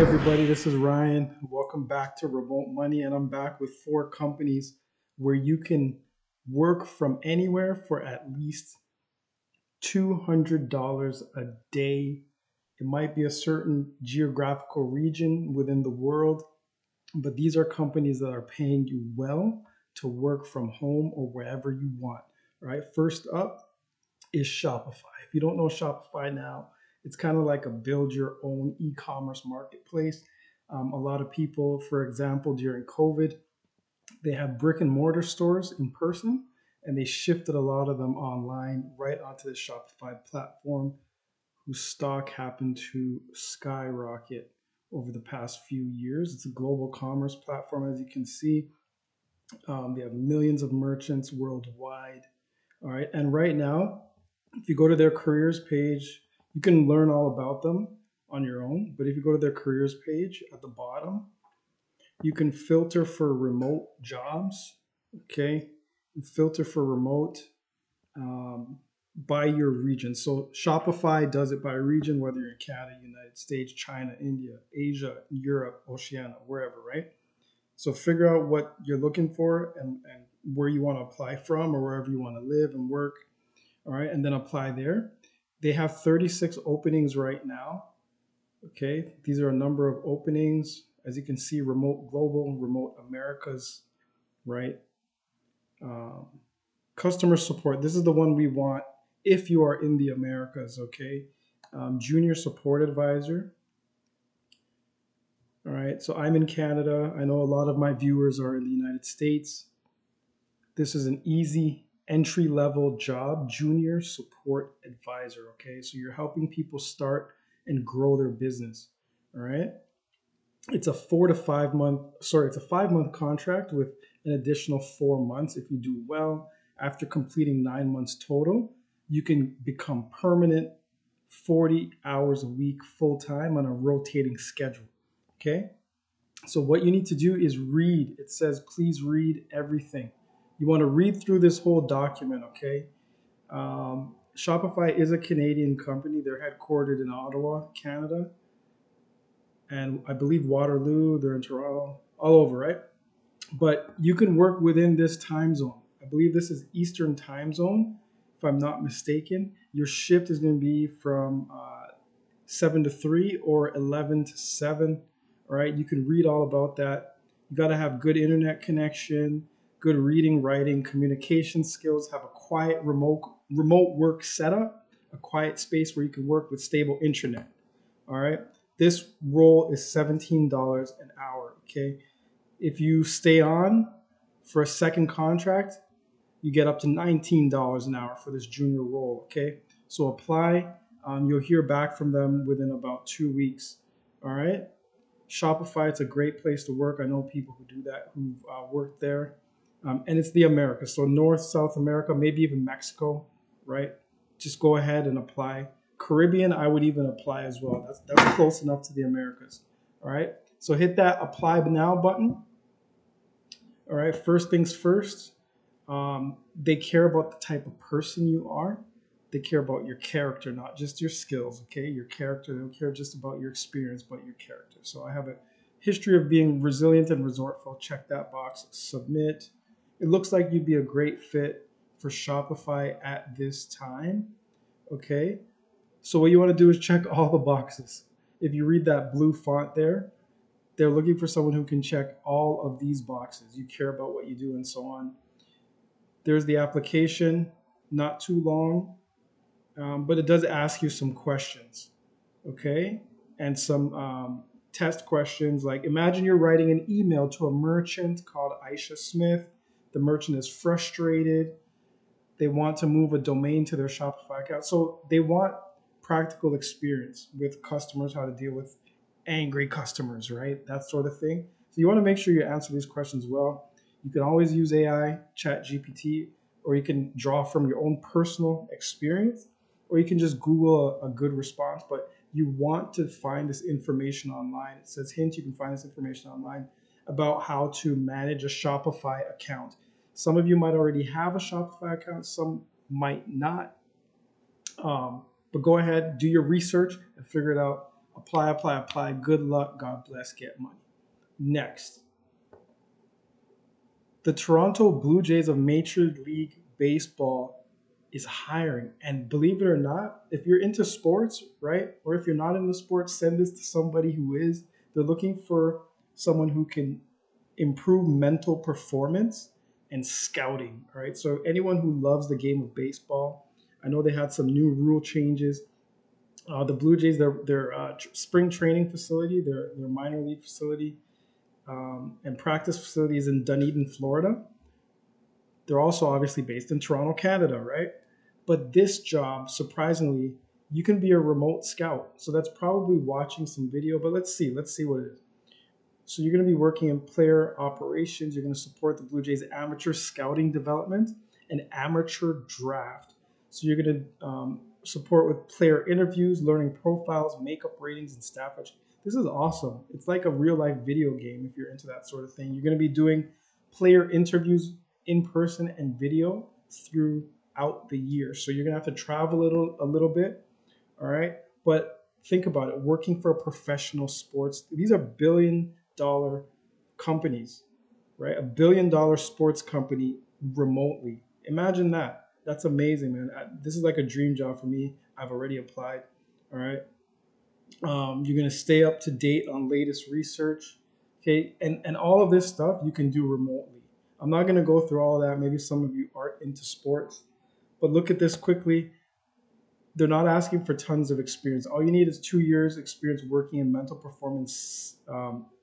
everybody. This is Ryan. Welcome back to Remote Money, and I'm back with four companies where you can work from anywhere for at least $200 a day. It might be a certain geographical region within the world, but these are companies that are paying you well to work from home or wherever you want. All right. First up is Shopify. If you don't know Shopify now, it's kind of like a build your own e commerce marketplace. A lot of people, for example, during COVID, they had brick and mortar stores in person and they shifted a lot of them online right onto the Shopify platform, whose stock happened to skyrocket over the past few years. It's a global commerce platform, as you can see. They have millions of merchants worldwide. All right. And right now, if you go to their careers page, you can learn all about them on your own. But if you go to their careers page at the bottom, you can filter for remote jobs. Okay. And filter for remote um, by your region. So Shopify does it by region, whether you're in Canada, United States, China, India, Asia, Europe, Oceania, wherever, right? So figure out what you're looking for and where you want to apply from or wherever you want to live and work. All right. And then apply there. They have 36 openings right now. Okay. These are a number of openings. As you can see, remote global, remote Americas, right? Um, Customer support. This is the one we want if you are in the Americas. Okay. Junior support advisor. All right. So I'm in Canada. I know a lot of my viewers are in the United States. This is an easy entry level job, junior support advisor. Okay, so you're helping people start and grow their business. All right, it's a 4 to 5 month, sorry, it's a 5 month contract with an additional 4 months. If you do well after completing 9 months total, you can become permanent, 40 hours a week, full time on a rotating schedule. Okay, so what you need to do is read. It says, please read everything. You want to read through this whole document, okay? Shopify is a Canadian company. They're headquartered in Ottawa, Canada, and I believe Waterloo. They're in Toronto, all over, right? But you can work within this time zone. I believe this is Eastern time zone, if I'm not mistaken. Your shift is going to be from 7 to 3 or 11 to 7. All right, you can read all about that. You got to have good internet connection, good reading, writing, communication skills, have a quiet remote work setup, a quiet space where you can work with stable internet. All right, this role is $17 an hour. Okay, if you stay on for a second contract, you get up to $19 an hour for this junior role. Okay, so apply. You'll hear back from them within about 2 weeks. All right. Shopify, it's a great place to work. I know people who do that, who've worked there. And it's the Americas. So North, South America, maybe even Mexico, right? Just go ahead and apply. Caribbean, I would even apply as well. That's close enough to the Americas. All right. So hit that apply now button. All right. First things first, they care about the type of person you are. They care about your character, not just your skills, okay? Your character. They don't care just about your experience, but your character. So I have a history of being resilient and resourceful. Check that box. Submit. It looks like you'd be a great fit for Shopify at this time, okay? So what you want to do is check all the boxes. If you read that blue font there, they're looking for someone who can check all of these boxes. You care about what you do and so on. There's the application, not too long, but it does ask you some questions, okay? And some test questions like imagine you're writing an email to a merchant called Aisha Smith. The merchant is frustrated. They want to move a domain to their Shopify account. So they want practical experience with customers, how to deal with angry customers, right? That sort of thing. So you want to make sure you answer these questions well. You can always use AI, Chat GPT, or you can draw from your own personal experience, or you can just Google a good response. But you want to find this information online. It says hint, you can find this information online about how to manage a Shopify account. Some of you might already have a Shopify account, some might not. But go ahead, do your research and figure it out Apply, apply, apply. Good luck. God bless. Get money. Next, the Toronto Blue Jays of Major League Baseball is hiring. And believe it or not, if you're into sports, right, or if you're not into sports, send this to somebody who is. They're looking for someone who can improve mental performance and scouting. All right. So anyone who loves the game of baseball, I know they had some new rule changes. The Blue Jays, their spring training facility, their minor league facility, and practice facility is in Dunedin, Florida. They're also obviously based in Toronto, Canada, right? But this job, surprisingly, you can be a remote scout. So that's probably watching some video, but let's see. Let's see what it is. So you're going to be working in player operations. You're going to support the Blue Jays amateur scouting development and amateur draft. So you're going to support with player interviews, learning profiles, makeup ratings, and staff. This is awesome. It's like a real life video game if you're into that sort of thing. You're going to be doing player interviews in person and video throughout the year. So you're going to have to travel a little bit. All right. But think about it, working for a professional sports, these are $1 billion companies, right? $1 billion sports company remotely. Imagine that. That's amazing, man. This is like a dream job for me. I've already applied. All right. You're going to stay up to date on latest research. Okay. And all of this stuff you can do remotely. I'm not going to go through all of that. Maybe some of you aren't into sports, but look at this quickly. They're not asking for tons of experience. All you need is 2 years experience working in mental performance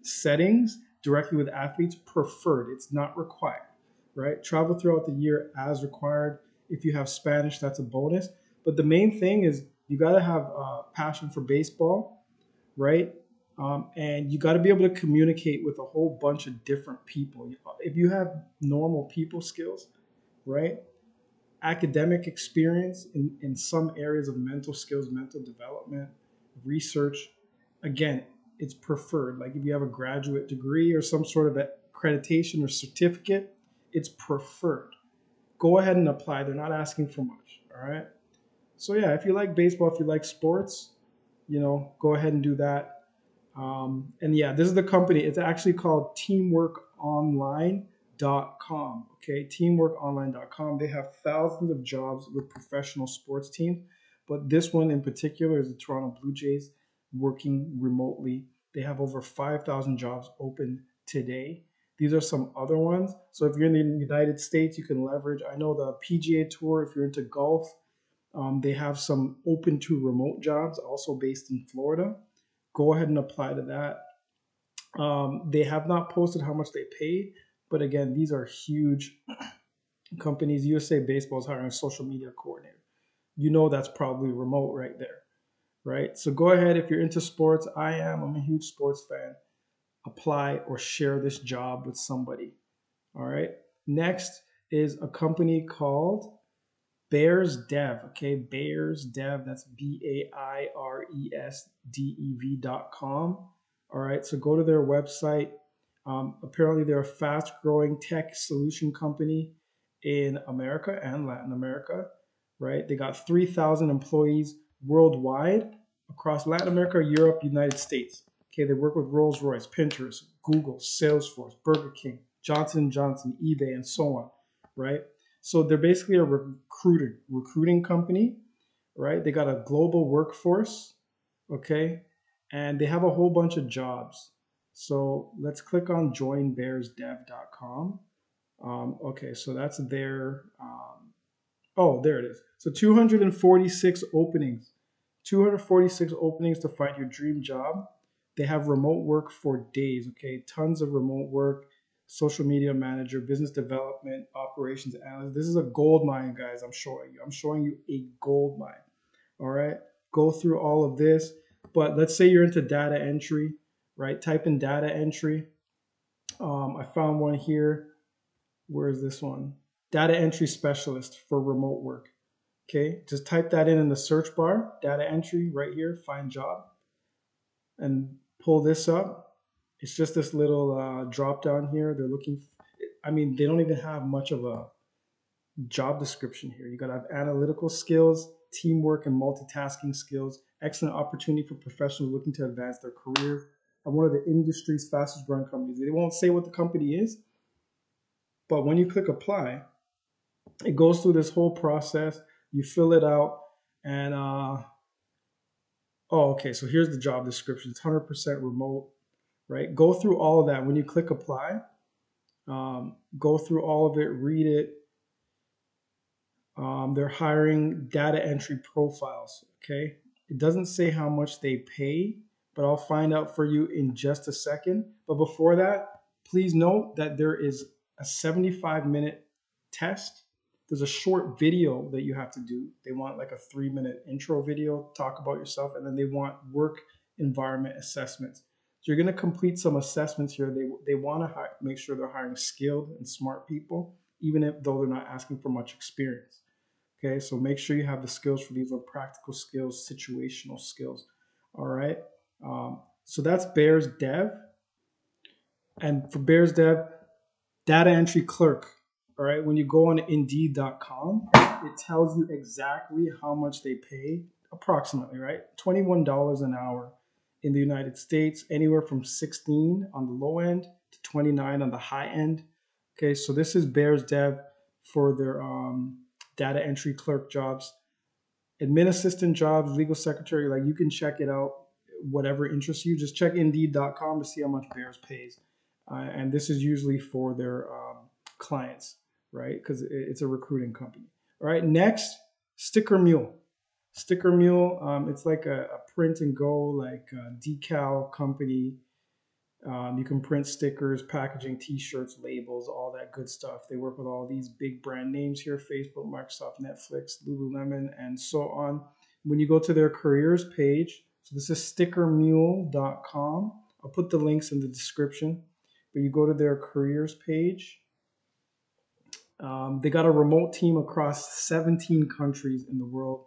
settings directly with athletes, preferred. It's not required, right? Travel throughout the year as required. If you have Spanish, that's a bonus. But the main thing is you got to have passion for baseball, right? And you got to be able to communicate with a whole bunch of different people. If you have normal people skills, right? Academic experience in some areas of mental skills, mental development, research, again, it's preferred. Like if you have a graduate degree or some sort of accreditation or certificate, it's preferred. Go ahead and apply. They're not asking for much. All right. So yeah, if you like baseball, if you like sports, go ahead and do that. And yeah, this is the company. It's actually called teamworkonline.com. Okay, teamworkonline.com. They have thousands of jobs with professional sports teams, but this one in particular is the Toronto Blue Jays working remotely. They have over 5,000 jobs open today. These are some other ones. So if you're in the United States, you can leverage. I know the PGA Tour, if you're into golf, they have some open to remote jobs also based in Florida. Go ahead and apply to that. They have not posted how much they pay, but again, these are huge companies. USA Baseball is hiring a social media coordinator. That's probably remote right there, right? So go ahead if you're into sports. I'm a huge sports fan. Apply or share this job with somebody. All right. Next is a company called Bears Dev. Okay, Bears Dev. That's BAIRESDEV.com. All right, so go to their website. Apparently, they're a fast growing tech solution company in America and Latin America, right? They got 3,000 employees worldwide across Latin America, Europe, United States. Okay, they work with Rolls-Royce, Pinterest, Google, Salesforce, Burger King, Johnson & Johnson, eBay, and so on, right? So they're basically a recruiting company, right? They got a global workforce, okay? And they have a whole bunch of jobs. So let's click on joinbearsdev.com. Okay, so that's their, oh, there it is. So 246 openings, 246 openings to find your dream job. They have remote work for days, okay? Tons of remote work, social media manager, business development, operations analyst. This is a gold mine, guys. I'm showing you. I'm showing you a gold mine. All right. Go through all of this. But let's say you're into data entry, right? Type in data entry. I found one here. Where is this one? Data entry specialist for remote work. Okay. Just type that in the search bar, data entry right here, find job, and pull this up. It's just this little drop down here. They're looking, they don't even have much of a job description here. You got to have analytical skills, teamwork and multitasking skills, excellent opportunity for professionals looking to advance their career, and one of the industry's fastest growing companies. They won't say what the company is, but when you click apply, it goes through this whole process. You fill it out, and oh, okay. So here's the job description. It's 100% remote, right? Go through all of that. When you click apply, go through all of it, read it. They're hiring data entry profiles. Okay. It doesn't say how much they pay, but I'll find out for you in just a second. But before that, please note that there is a 75-minute test. There's a short video that you have to do. They want like a 3-minute intro video, talk about yourself, and then they want work environment assessments. So you're going to complete some assessments here. They want to make sure they're hiring skilled and smart people, even though they're not asking for much experience. Okay, so make sure you have the skills for these are practical skills, situational skills. All right. So that's Bears Dev. And for Bears Dev, data entry clerk. All right. When you go on Indeed.com, it tells you exactly how much they pay, approximately, right? $21 an hour in the United States, anywhere from 16 on the low end to 29 on the high end. Okay, so this is Bears Dev for their data entry clerk jobs, admin assistant jobs, legal secretary. Like, you can check it out, whatever interests you. Just check Indeed.com to see how much Bears pays, and this is usually for their clients, right? Because it's a recruiting company. All right, next, Sticker Mule. Sticker Mule, it's like a print and go, like a decal company. You can print stickers, packaging, t-shirts, labels, all that good stuff. They work with all these big brand names here: Facebook, Microsoft, Netflix, Lululemon, and so on. When you go to their careers page, so this is stickermule.com. I'll put the links in the description. But you go to their careers page. They got a remote team across 17 countries in the world.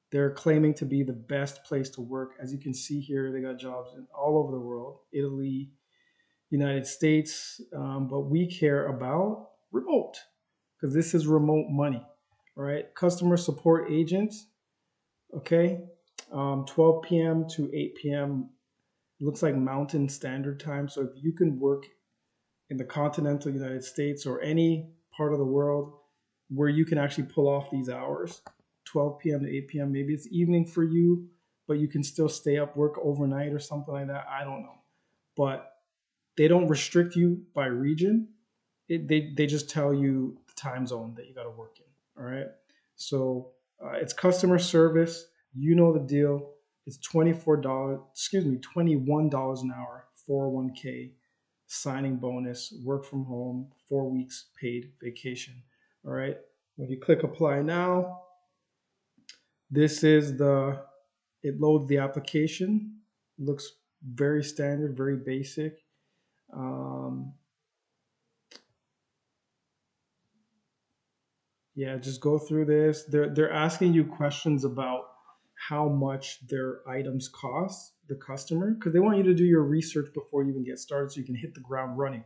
They're claiming to be the best place to work. As you can see here, they got jobs in all over the world: Italy, United States, but we care about remote because this is remote money. All right, customer support agent. Okay, 12 p.m. to 8 p.m. Looks like Mountain Standard Time. So if you can work in the continental United States or any part of the world where you can actually pull off these hours, 12 p.m. to 8 p.m. Maybe it's evening for you, but you can still stay up, work overnight or something like that. I don't know. But they don't restrict you by region. They just tell you the time zone that you got to work in. All right. So it's customer service. You know the deal. It's $21 an hour, 401k, signing bonus, work from home, 4 weeks paid vacation. All right. When you click apply now, this is it loads the application. Looks very standard, very basic. Yeah, just go through this. They're asking you questions about how much their items cost the customer, because they want you to do your research before you even get started so you can hit the ground running.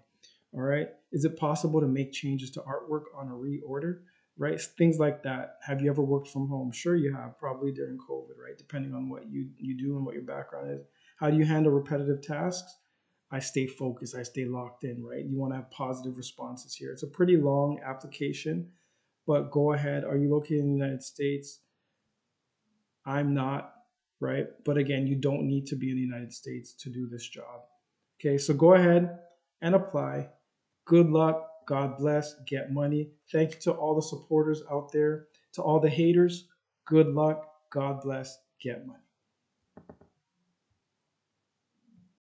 All right. Is it possible to make changes to artwork on a reorder? Right? Things like that. Have you ever worked from home? Sure you have, probably during COVID, right? Depending on what you do and what your background is. How do you handle repetitive tasks? I stay focused, I stay locked in, right? You want to have positive responses here. It's a pretty long application, but go ahead. Are you located in the United States? I'm not, right? But again, you don't need to be in the United States to do this job. Okay, so go ahead and apply. Good luck. God bless. Get money. Thank you to all the supporters out there. To all the haters, good luck. God bless. Get money.